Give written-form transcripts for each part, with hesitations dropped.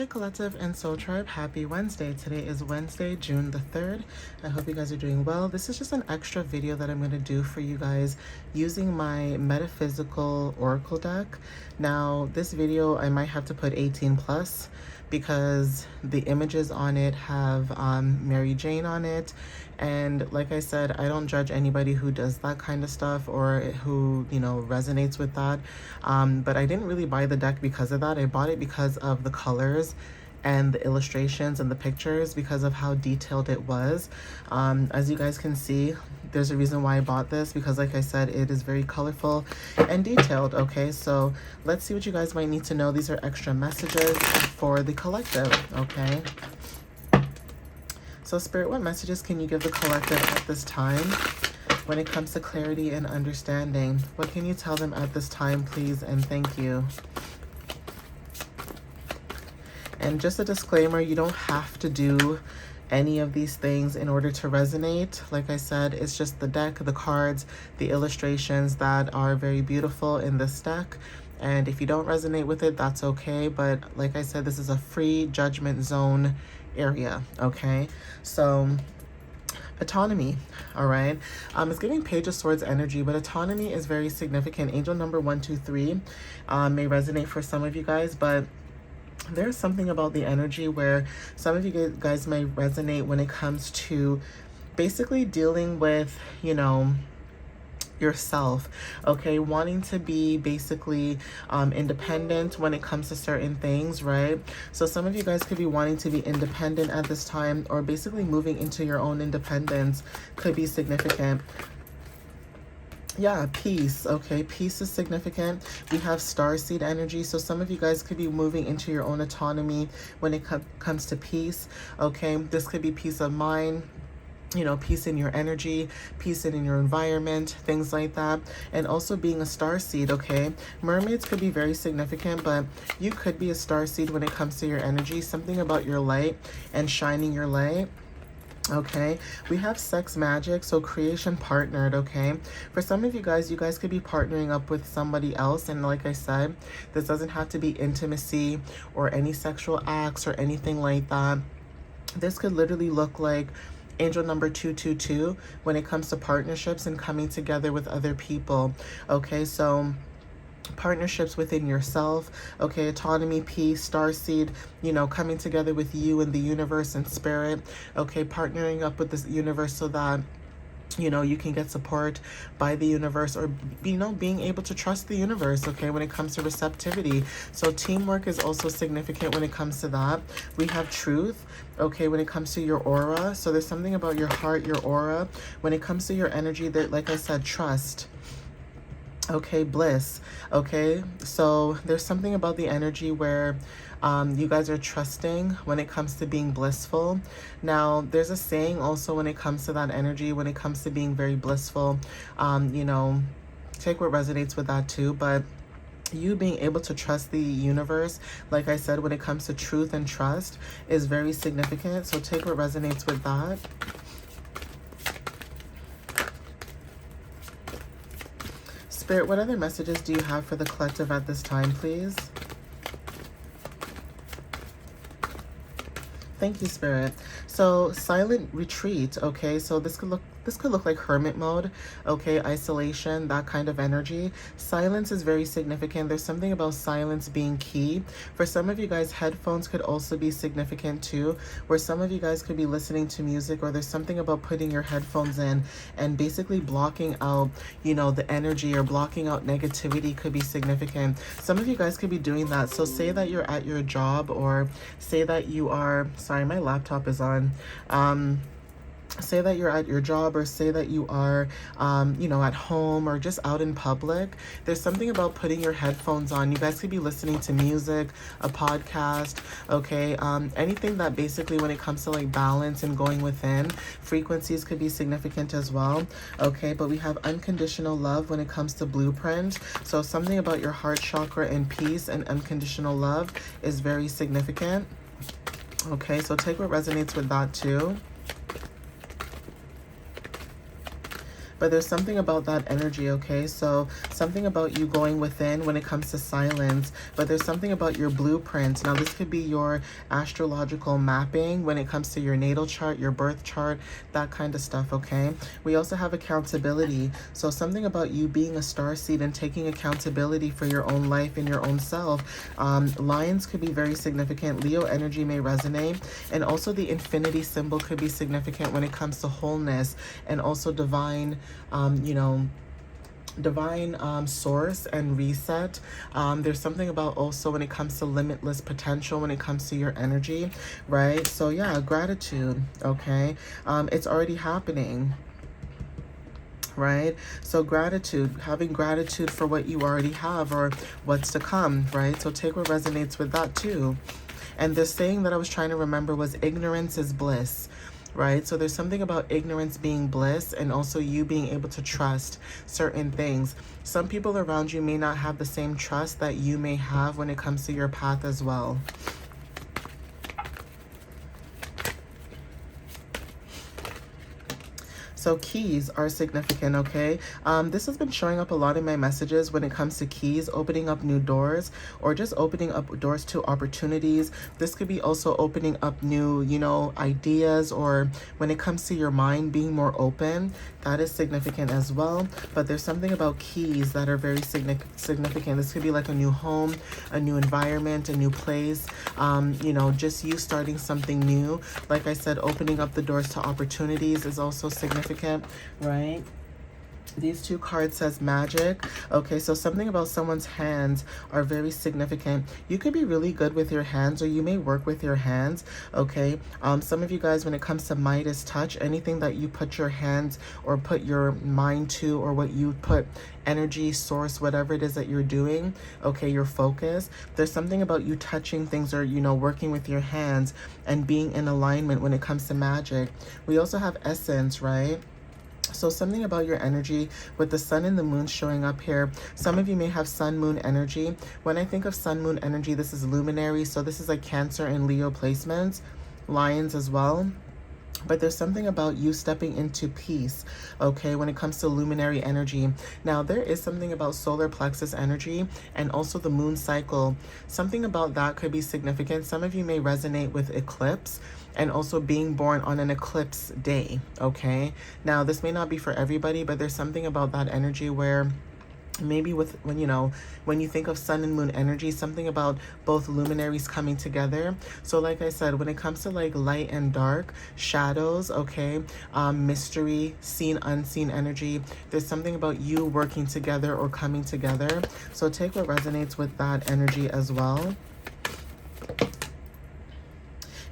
Hey Collective and Soul Tribe, happy Wednesday. Today is Wednesday, June the 3rd. I hope you guys are doing well. This is just an extra video that I'm going to do for you guys using my Metaphysical Oracle deck. Now, this video I might have to put 18 plus because the images on it have Mary Jane on it. And like I said, I don't judge anybody who does that kind of stuff or who, resonates with that. But I didn't really buy the deck because of that. I bought it because of the colors and the illustrations and the pictures because of how detailed it was. As you guys can see, there's a reason why I bought this because like I said, it is very colorful and detailed. Okay, so let's see what you guys might need to know. These are extra messages for the collective, okay? So Spirit, what messages can you give the collective at this time when it comes to clarity and understanding? What can you tell them at this time, please, and thank you? And just a disclaimer, you don't have to do any of these things in order to resonate. Like I said, it's just the deck, the cards, the illustrations that are very beautiful in this deck. And if you don't resonate with it, that's okay. But like I said, this is a free judgment zone area, okay? So autonomy, all right? It's giving Page of Swords energy, but autonomy is very significant. Angel number 123 may resonate for some of you guys, but there's something about the energy where some of you guys may resonate when it comes to basically dealing with, yourself, okay, wanting to be basically independent when it comes to certain things, right? So some of you guys could be wanting to be independent at this time, or basically moving into your own independence could be significant. Yeah, peace. Okay, peace is significant. We have starseed energy, so some of you guys could be moving into your own autonomy when it comes to peace. Okay, this could be peace of mind, peace in your energy, peace in your environment, things like that. And also being a starseed, okay? Mermaids could be very significant, but you could be a starseed when it comes to your energy, something about your light and shining your light. Okay, we have sex magic, so creation partnered, okay? For some of you guys could be partnering up with somebody else, and like I said, this doesn't have to be intimacy or any sexual acts or anything like that. This could literally look like Angel number 222 when it comes to partnerships and coming together with other people. Okay, so partnerships within yourself, okay, autonomy, peace, starseed, coming together with you and the universe and spirit, okay, partnering up with this universe so that you can get support by the universe, or being able to trust the universe, okay, when it comes to receptivity. So teamwork is also significant when it comes to that. We have truth, okay, when it comes to your aura. So there's something about your heart, your aura, when it comes to your energy that, like I said, trust. Okay, bliss. Okay, so there's something about the energy where you guys are trusting when it comes to being blissful. Now, there's a saying also when it comes to that energy, when it comes to being very blissful, take what resonates with that too, but you being able to trust the universe, like I said, when it comes to truth and trust is very significant. So take what resonates with that. Spirit, what other messages do you have for the collective at this time, please? Thank you, Spirit. So silent retreat, okay, so this could look like hermit mode, okay, isolation, that kind of energy. Silence is very significant. There's something about silence being key. For some of you guys, headphones could also be significant too, where some of you guys could be listening to music, or there's something about putting your headphones in and basically blocking out, the energy, or blocking out negativity could be significant. Some of you guys could be doing that. So say that you're at your job, or say that you are, sorry, my laptop is on. Say that you're at your job, or say that you are, at home, or just out in public. There's something about putting your headphones on. You guys could be listening to music, a podcast, okay? Anything that basically, when it comes to like balance and going within, frequencies could be significant as well, okay? But we have unconditional love when it comes to blueprint. So something about your heart chakra and peace and unconditional love is very significant. Okay, so take what resonates with that too. But there's something about that energy, okay? So something about you going within when it comes to silence, but there's something about your blueprint. Now, this could be your astrological mapping when it comes to your natal chart, your birth chart, that kind of stuff, okay? We also have accountability. So something about you being a starseed and taking accountability for your own life and your own self. Lions could be very significant. Leo energy may resonate. And also the infinity symbol could be significant when it comes to wholeness and also divine, divine source and reset. There's something about also when it comes to limitless potential, when it comes to your energy, right? So yeah, gratitude, okay? It's already happening, right? So gratitude, having gratitude for what you already have or what's to come, right? So take what resonates with that too. And the saying that I was trying to remember was ignorance is bliss, right? So there's something about ignorance being bliss and also you being able to trust certain things. Some people around you may not have the same trust that you may have when it comes to your path as well. So keys are significant, okay? This has been showing up a lot in my messages when it comes to keys, opening up new doors or just opening up doors to opportunities. This could be also opening up new, ideas, or when it comes to your mind being more open, that is significant as well. But there's something about keys that are very significant. This could be like a new home, a new environment, a new place, just you starting something new. Like I said, opening up the doors to opportunities is also significant, right? These two cards says magic. Okay, so something about someone's hands are very significant. You could be really good with your hands or you may work with your hands, okay? Some of you guys, when it comes to Midas touch, anything that you put your hands or put your mind to, or what you put energy source, whatever it is that you're doing, okay, your focus, there's something about you touching things or, working with your hands and being in alignment when it comes to magic. We also have essence, right? So something about your energy with the sun and the moon showing up here. Some of you may have sun moon energy. When I think of sun moon energy, this is luminary. So this is like Cancer and Leo placements, Lions as well. But there's something about you stepping into peace, okay, when it comes to luminary energy. Now, there is something about solar plexus energy and also the moon cycle. Something about that could be significant. Some of you may resonate with eclipse and also being born on an eclipse day, okay? Now, this may not be for everybody, but there's something about that energy where maybe when you think of sun and moon energy, something about both luminaries coming together. So like I said, when it comes to like light and dark, shadows, okay, mystery, seen, unseen energy, there's something about you working together or coming together. So take what resonates with that energy as well.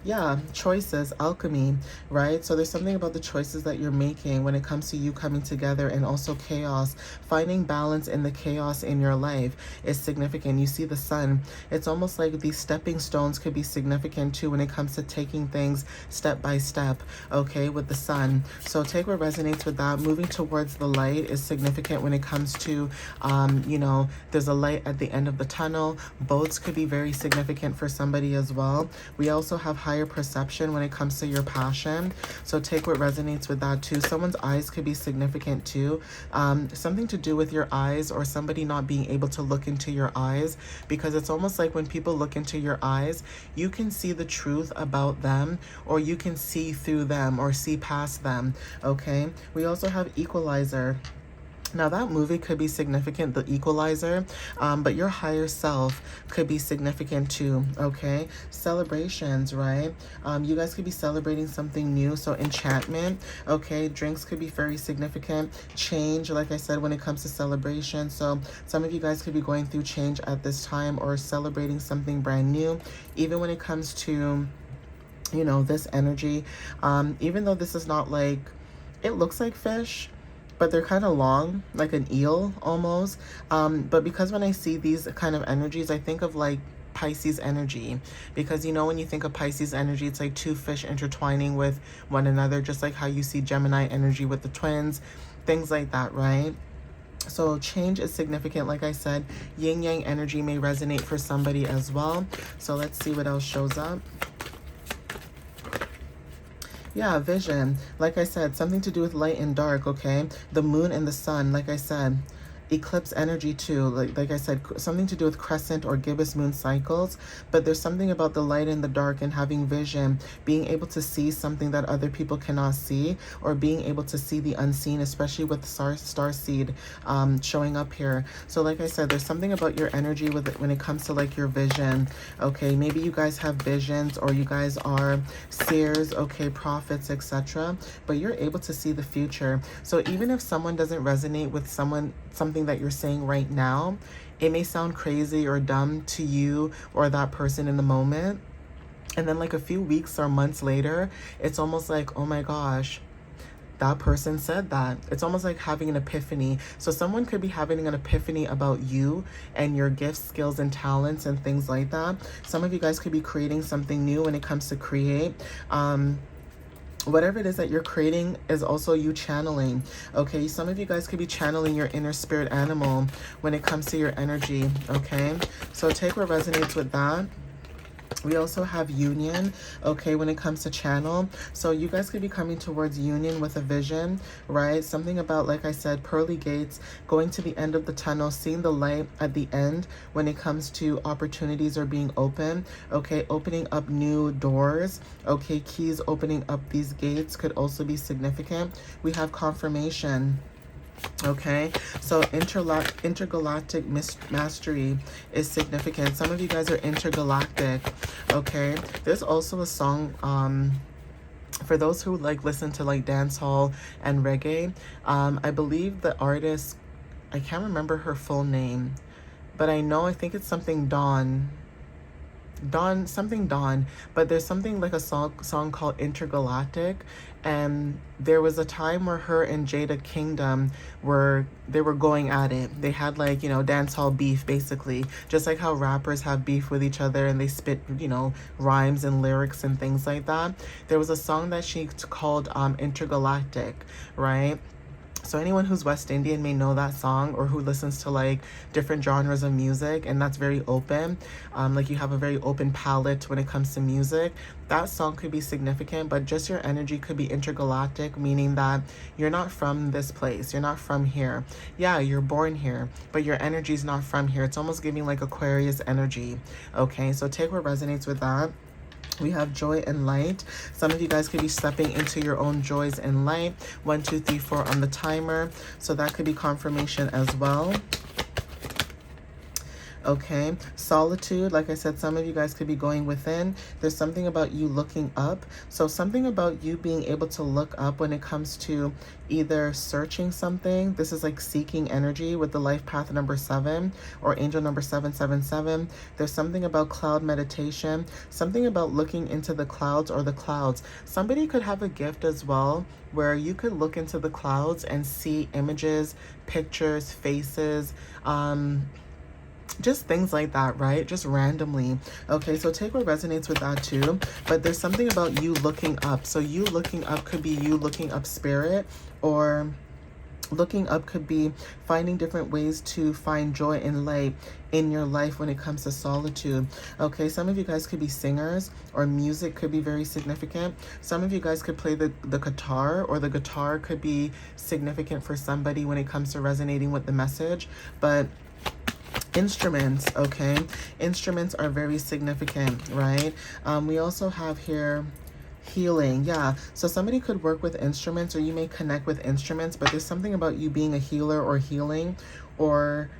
Yeah, choices, alchemy, right? So there's something about the choices that you're making when it comes to you coming together, and also chaos. Finding balance in the chaos in your life is significant. You see the sun. It's almost like these stepping stones could be significant too when it comes to taking things step by step, okay, with the sun. So take what resonates with that. Moving towards the light is significant when it comes to, there's a light at the end of the tunnel. Boats could be very significant for somebody as well. We also have higher perception when it comes to your passion. So take what resonates with that too. Someone's eyes could be significant too. Something to do with your eyes, or somebody not being able to look into your eyes, because it's almost like when people look into your eyes, you can see the truth about them, or you can see through them or see past them, okay? We also have equalizer. Now that movie could be significant, The Equalizer, but your higher self could be significant too, okay? Celebrations, right? You guys could be celebrating something new, so enchantment, okay? Drinks could be very significant. Change, like I said, when it comes to celebration. So some of you guys could be going through change at this time or celebrating something brand new. Even when it comes to, this energy, even though this is not like, it looks like fish, but they're kind of long, like an eel almost. But because when I see these kind of energies, I think of like Pisces energy, because when you think of Pisces energy, it's like two fish intertwining with one another, just like how you see Gemini energy with the twins, things like that, right? So change is significant. Like I said, yin yang energy may resonate for somebody as well. So let's see what else shows up. Yeah, vision. Like I said, something to do with light and dark, okay? The moon and the sun, like I said. Eclipse energy too, like I said, something to do with crescent or gibbous moon cycles. But there's something about the light and the dark and having vision, being able to see something that other people cannot see, or being able to see the unseen, especially with star seed showing up here. So like I said, there's something about your energy with it when it comes to like your vision. Okay, maybe you guys have visions, or you guys are seers, okay, prophets, etc. But you're able to see the future. So even if someone doesn't resonate with something that you're saying right now, it may sound crazy or dumb to you or that person in the moment. And then like a few weeks or months later, it's almost like, oh my gosh, that person said that. It's almost like having an epiphany. So someone could be having an epiphany about you and your gifts, skills, and talents and things like that. Some of you guys could be creating something new when it comes to create. Whatever it is that you're creating is also you channeling. Okay, some of you guys could be channeling your inner spirit animal when it comes to your energy. Okay, so take what resonates with that. We also have union, okay, when it comes to channel. So you guys could be coming towards union with a vision, right? Something about, like I said, pearly gates, going to the end of the tunnel, seeing the light at the end when it comes to opportunities are being open, okay, opening up new doors, okay, keys opening up these gates could also be significant. We have confirmation. Okay, so intergalactic mastery is significant. Some of you guys are intergalactic. Okay, there's also a song for those who like listen to like dancehall and reggae. I believe the artist, I can't remember her full name, but I think it's something Dawn, but there's something like a song called Intergalactic. And there was a time where her and Jada Kingdom were going at it. They had like, you know, dancehall beef, basically, just like how rappers have beef with each other and they spit, you know, rhymes and lyrics and things like that. There was a song that she called Intergalactic, right? So anyone who's West Indian may know that song, or who listens to like different genres of music, and that's very open. Like you have a very open palette when it comes to music. That song could be significant, but just your energy could be intergalactic, meaning that you're not from this place. You're not from here. Yeah, you're born here, but your energy is not from here. It's almost giving like Aquarius energy. Okay, so take what resonates with that. We have joy and light. Some of you guys could be stepping into your own joys and light. 1, 2, 3, 4 on the timer. So that could be confirmation as well. Okay, solitude, like I said, some of you guys could be going within. There's something about you looking up. So something about you being able to look up when it comes to either searching something. This is like seeking energy with the life path number 7 or angel number 777. There's something about cloud meditation, something about looking into the clouds or the clouds. Somebody could have a gift as well where you could look into the clouds and see images, pictures, faces, just things like that, right? Just randomly. Okay, so take what resonates with that too. But there's something about you looking up. So you looking up could be you looking up spirit, or looking up could be finding different ways to find joy and light in your life when it comes to solitude. Okay, some of you guys could be singers, or music could be very significant. Some of you guys could play the guitar, or the guitar could be significant for somebody when it comes to resonating with the message. But instruments, okay, instruments are very significant, right? We also have here healing. Yeah, so somebody could work with instruments, or you may connect with instruments, but there's something about you being a healer or healing, or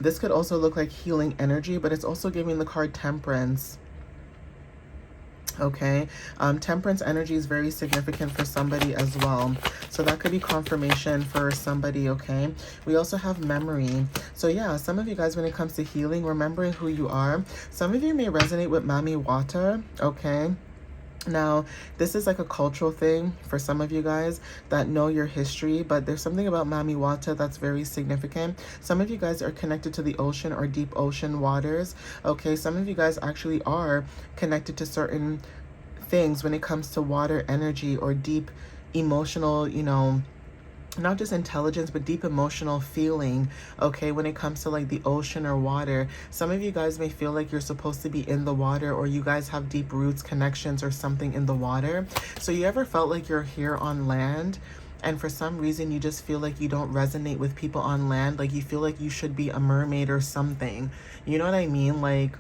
this could also look like healing energy, but it's also giving the card temperance. Okay, temperance energy is very significant for somebody as well. So that could be confirmation for somebody, okay? We also have memory. So yeah, some of you guys, when it comes to healing, remembering who you are. Some of you may resonate with Mami Water, okay? Now, this is like a cultural thing for some of you guys that know your history, but there's something about Mami Wata that's very significant. Some of you guys are connected to the ocean or deep ocean waters. Okay, some of you guys actually are connected to certain things when it comes to water energy or deep emotional, you know, not just intelligence, but deep emotional feeling, okay, when it comes to like the ocean or water. Some of you guys may feel like you're supposed to be in the water, or you guys have deep roots, connections, or something in the water. So you ever felt like you're here on land, and for some reason you just feel like you don't resonate with people on land? Like you feel like you should be a mermaid or something. You know what I mean? Like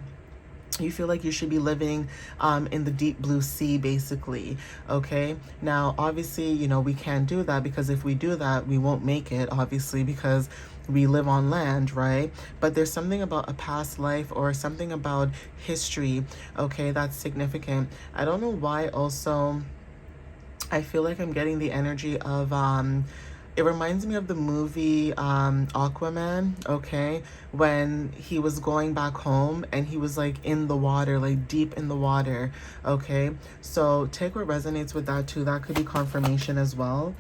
you feel like you should be living in the deep blue sea, basically. Okay, now obviously, you know, we can't do that, because if we do that, we won't make it, obviously, because we live on land, right? But there's something about a past life or something about history, okay, that's significant. I don't know why also I feel like I'm getting the energy of it reminds me of the movie Aquaman, okay? When he was going back home and he was like in the water, like deep in the water, okay? So take what resonates with that too. That could be confirmation as well.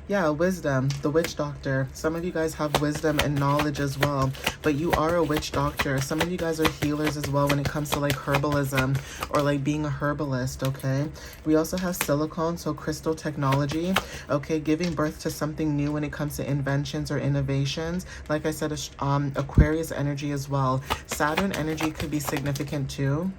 Yeah, wisdom, the witch doctor. Some of you guys have wisdom and knowledge as well, but you are a witch doctor. Some of you guys are healers as well when it comes to like herbalism or like being a herbalist, okay? We also have silicone, so crystal technology, okay? Giving birth to something new when it comes to inventions or innovations. Like I said, Aquarius energy as well. Saturn energy could be significant too,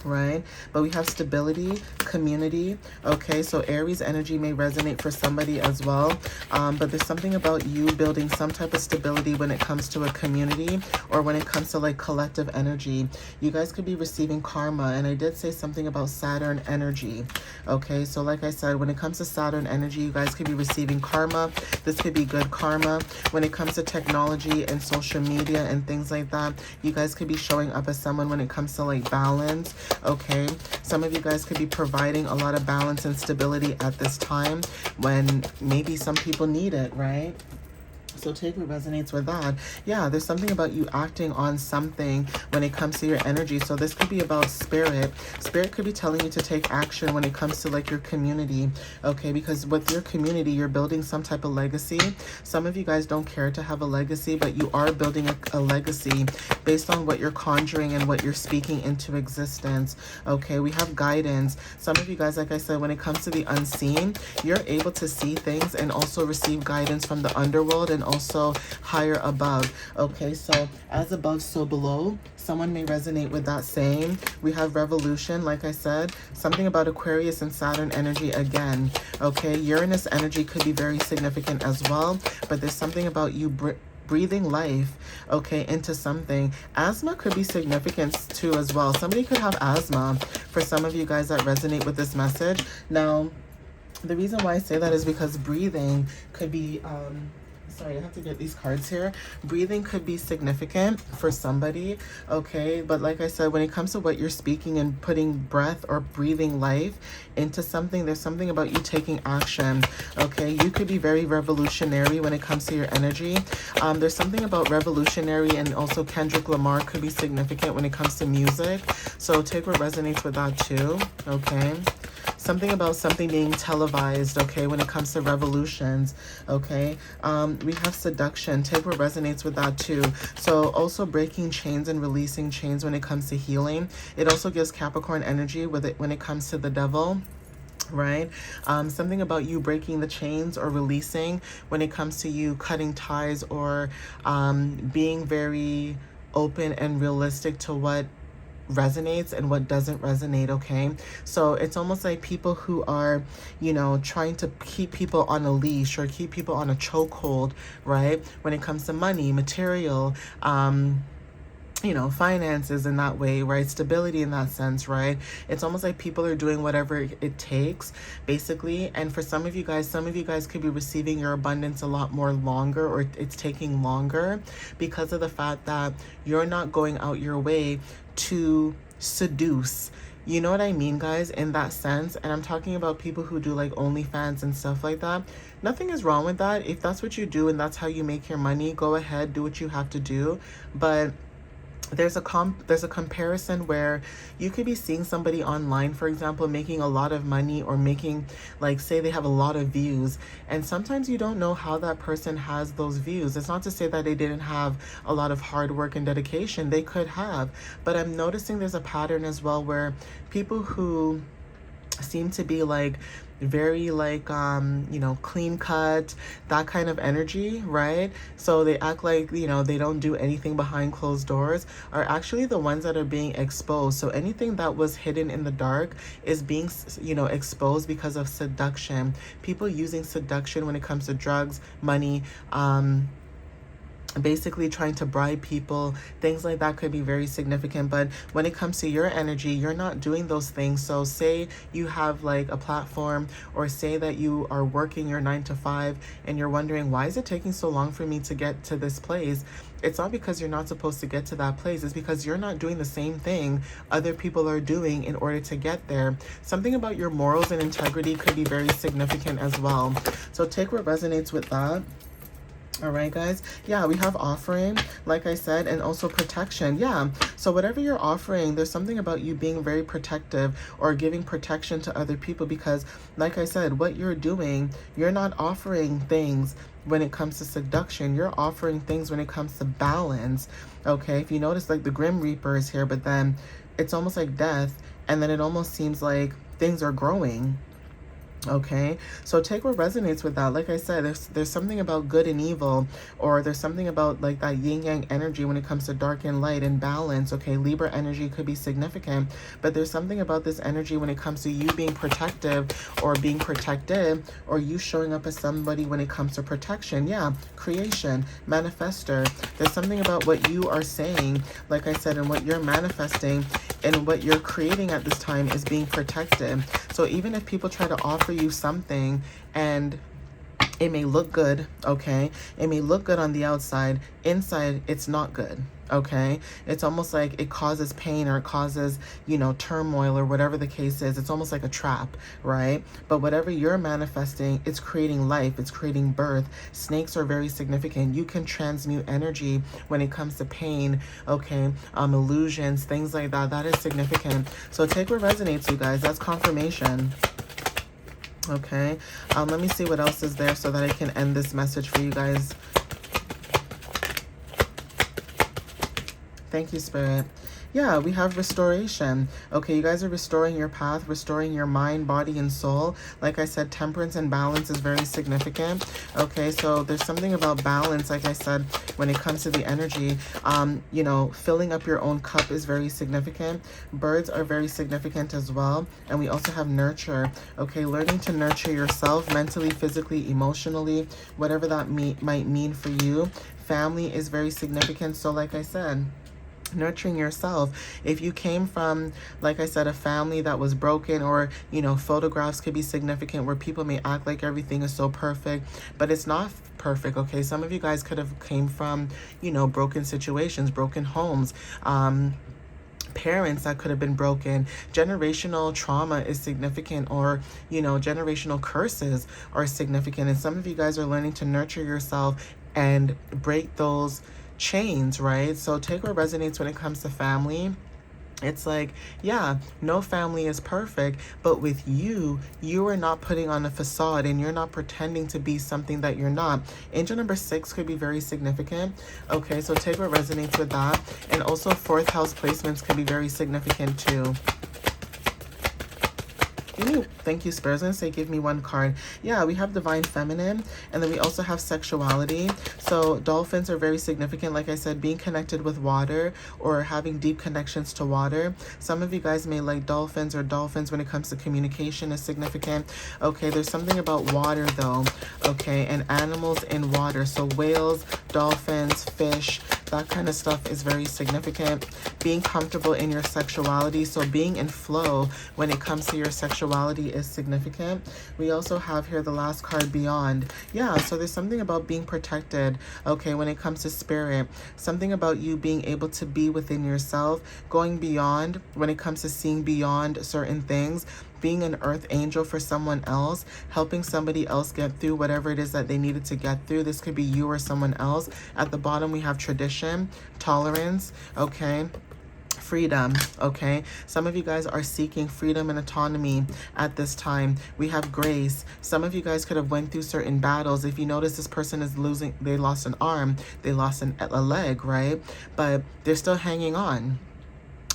right? But we have stability, community, okay? So Aries energy may resonate for somebody as well, but there's something about you building some type of stability when it comes to a community or when it comes to like collective energy. You guys could be receiving karma, and I did say something about Saturn energy, okay? So like I said, when it comes to Saturn energy, you guys could be receiving karma. This could be good karma. When it comes to technology and social media and things like that, you guys could be showing up as someone when it comes to like balance, okay? Some of you guys could be providing a lot of balance and stability at this time when maybe some people need it, right? So take what resonates with that. Yeah, there's something about you acting on something when it comes to your energy. So this could be about spirit. Spirit could be telling you to take action when it comes to like your community, okay? Because with your community, you're building some type of legacy. Some of you guys don't care to have a legacy, but you are building a legacy based on what you're conjuring and what you're speaking into existence, okay? We have guidance. Some of you guys, like I said, when it comes to the unseen, you're able to see things and also receive guidance from the underworld and also higher above, okay? So as above, so below. Someone may resonate with that saying. We have revolution, like I said, something about Aquarius and Saturn energy again, okay? Uranus energy could be very significant as well, but there's something about you breathing life, okay, into something. Asthma could be significant too as well. Somebody could have asthma for some of you guys that resonate with this message. Now, the reason why I say that is because breathing could be sorry, I have to get these cards here. Breathing could be significant for somebody, okay? But like I said, when it comes to what you're speaking and putting breath or breathing life into something, there's something about you taking action, okay? You could be very revolutionary when it comes to your energy. There's something about revolutionary, and also Kendrick Lamar could be significant when it comes to music. So take what resonates with that too, okay? Something about something being televised, okay, when it comes to revolutions, okay? We have seduction. Take what resonates with that too. So also breaking chains and releasing chains when it comes to healing. It also gives Capricorn energy with it when it comes to the devil, right? Something about you breaking the chains or releasing when it comes to you cutting ties or being very open and realistic to what resonates and what doesn't resonate, okay? So it's almost like people who are, you know, trying to keep people on a leash or keep people on a chokehold, right? When it comes to money, material, you know, finances in that way, right? Stability in that sense, right? It's almost like people are doing whatever it takes, basically. And for some of you guys could be receiving your abundance a lot more longer, or it's taking longer because of the fact that you're not going out your way to seduce. You know what I mean, guys, in that sense? And I'm talking about people who do like OnlyFans and stuff like that. Nothing is wrong with that. If that's what you do and that's how you make your money, go ahead, do what you have to do. But there's a comparison where you could be seeing somebody online, for example, making a lot of money or making, like, say they have a lot of views, and sometimes you don't know how that person has those views. It's not to say that they didn't have a lot of hard work and dedication. They could have, but I'm noticing there's a pattern as well where people who seem to be like very like you know, clean cut, that kind of energy, right? So they act like, you know, they don't do anything behind closed doors, are actually the ones that are being exposed. So anything that was hidden in the dark is being, you know, exposed because of seduction. People using seduction when it comes to drugs, money, basically trying to bribe people, things like that could be very significant. But when it comes to your energy, you're not doing those things. So say you have like a platform, or say that you are working your 9 to 5 and you're wondering, why is it taking so long for me to get to this place? It's not because you're not supposed to get to that place. It's because you're not doing the same thing other people are doing in order to get there. Something about your morals and integrity could be very significant as well. So take what resonates with that. All right, guys. Yeah, we have offering, like I said, and also protection. Yeah. So whatever you're offering, there's something about you being very protective or giving protection to other people, because like I said, what you're doing, you're not offering things when it comes to seduction. You're offering things when it comes to balance. Okay. If you notice, like the Grim Reaper is here, but then it's almost like death. And then it almost seems like things are growing. Okay, so take what resonates with that. Like I said, there's something about good and evil, or there's something about like that yin yang energy when it comes to dark and light and balance. Okay, Libra energy could be significant, but there's something about this energy when it comes to you being protective or being protected, or you showing up as somebody when it comes to protection. Yeah, creation, manifester. There's something about what you are saying, like I said, and what you're manifesting and what you're creating at this time is being protected. So even if people try to offer you something and it may look good, okay? It may look good on the outside. Inside, it's not good, okay? It's almost like it causes pain, or it causes, you know, turmoil, or whatever the case is. It's almost like a trap, right? But whatever you're manifesting, it's creating life. It's creating birth. Snakes are very significant. You can transmute energy when it comes to pain, okay? Illusions, things like that. That is significant. So take what resonates, you guys. That's confirmation. Okay, let me see what else is there so that I can end this message for you guys. Thank you, Spirit. Yeah, we have restoration. Okay, you guys are restoring your path, restoring your mind, body, and soul. Like I said, temperance and balance is very significant. Okay, so there's something about balance, like I said, when it comes to the energy. You know, filling up your own cup is very significant. Birds are very significant as well. And we also have nurture. Okay, learning to nurture yourself mentally, physically, emotionally, whatever that might mean for you. Family is very significant. So like I said, nurturing yourself. If you came from, like I said, a family that was broken, or, you know, photographs could be significant where people may act like everything is so perfect, but it's not perfect. Okay, some of you guys could have came from, you know, broken situations, broken homes, parents that could have been broken. Generational trauma is significant, or, you know, generational curses are significant. And some of you guys are learning to nurture yourself and break those chains, right? So take what resonates when it comes to family. It's like, yeah, no family is perfect, but with you, you are not putting on a facade, and you're not pretending to be something that you're not. Angel number 6 could be very significant. Okay, so take what resonates with that. And also 4th house placements could be very significant too. Thank you, Spirit. I was going to say, give me one card. Yeah, we have divine feminine, and then we also have sexuality. So dolphins are very significant. Like I said, being connected with water, or having deep connections to water. Some of you guys may like dolphins, or dolphins when it comes to communication is significant. Okay, there's something about water though. Okay, and animals in water. So whales, dolphins, fish, that kind of stuff is very significant. Being comfortable in your sexuality, so being in flow when it comes to your sexuality is significant. We also have here the last card, beyond. Yeah, so there's something about being protected, okay, when it comes to spirit. Something about you being able to be within yourself, going beyond when it comes to seeing beyond certain things, being an earth angel for someone else, helping somebody else get through whatever it is that they needed to get through. This could be you or someone else. At the bottom, we have tradition, tolerance, okay, freedom, okay? Some of you guys are seeking freedom and autonomy at this time. We have grace. Some of you guys could have went through certain battles. If you notice, this person is losing, they lost an arm, they lost a leg, right? But they're still hanging on.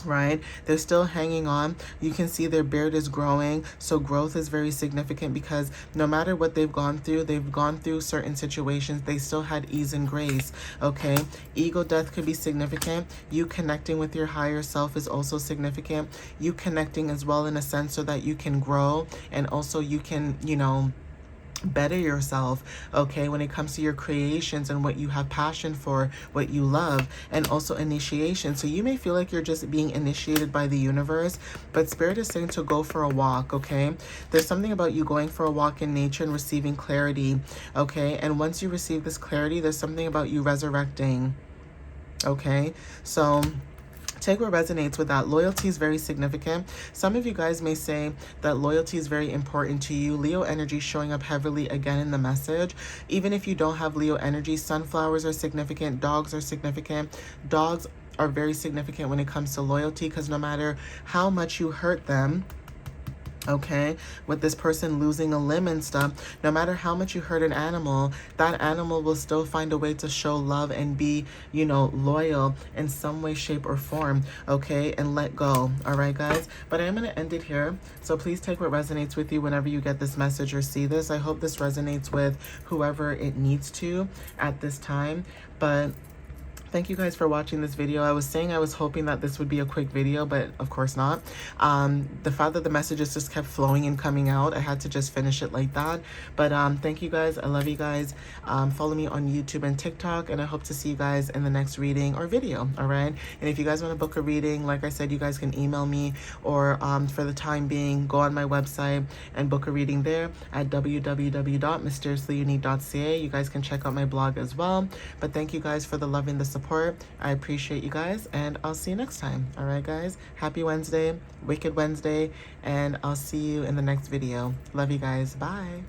right? They're still hanging on. You can see their beard is growing. So growth is very significant because no matter what they've gone through certain situations, they still had ease and grace, okay? Ego death could be significant. You connecting with your higher self is also significant. You connecting as well in a sense so that you can grow and also you can, you know, better yourself, okay, when it comes to your creations and what you have passion for, what you love, and also initiation. So you may feel like you're just being initiated by the universe, but Spirit is saying to go for a walk, okay? There's something about you going for a walk in nature and receiving clarity, okay? And once you receive this clarity, there's something about you resurrecting, okay? So take what resonates with that. Loyalty is very significant. Some of you guys may say that loyalty is very important to you. Leo energy showing up heavily again in the message. Even if you don't have Leo energy, sunflowers are significant. Dogs are significant. Dogs are very significant when it comes to loyalty because no matter how much you hurt them, okay, with this person losing a limb and stuff, no matter how much you hurt an animal, that animal will still find a way to show love and be, you know, loyal in some way, shape, or form, okay, and let go. All right, guys, but I'm going to end it here. So please take what resonates with you whenever you get this message or see this. I hope this resonates with whoever it needs to at this time. But thank you guys for watching this video. I was saying I was hoping that this would be a quick video, but of course not. The fact that the messages just kept flowing and coming out, I had to just finish it like that. But thank you guys. I love you guys. Follow me on YouTube and TikTok, and I hope to see you guys in the next reading or video, all right? And if you guys want to book a reading, like I said, you guys can email me, or for the time being, go on my website and book a reading there at www.mysteriouslyunique.ca. You guys can check out my blog as well. But thank you guys for the love and the support. I appreciate you guys, and I'll see you next time. All right, guys, happy Wednesday, wicked Wednesday, and I'll see you in the next video. Love you guys. Bye.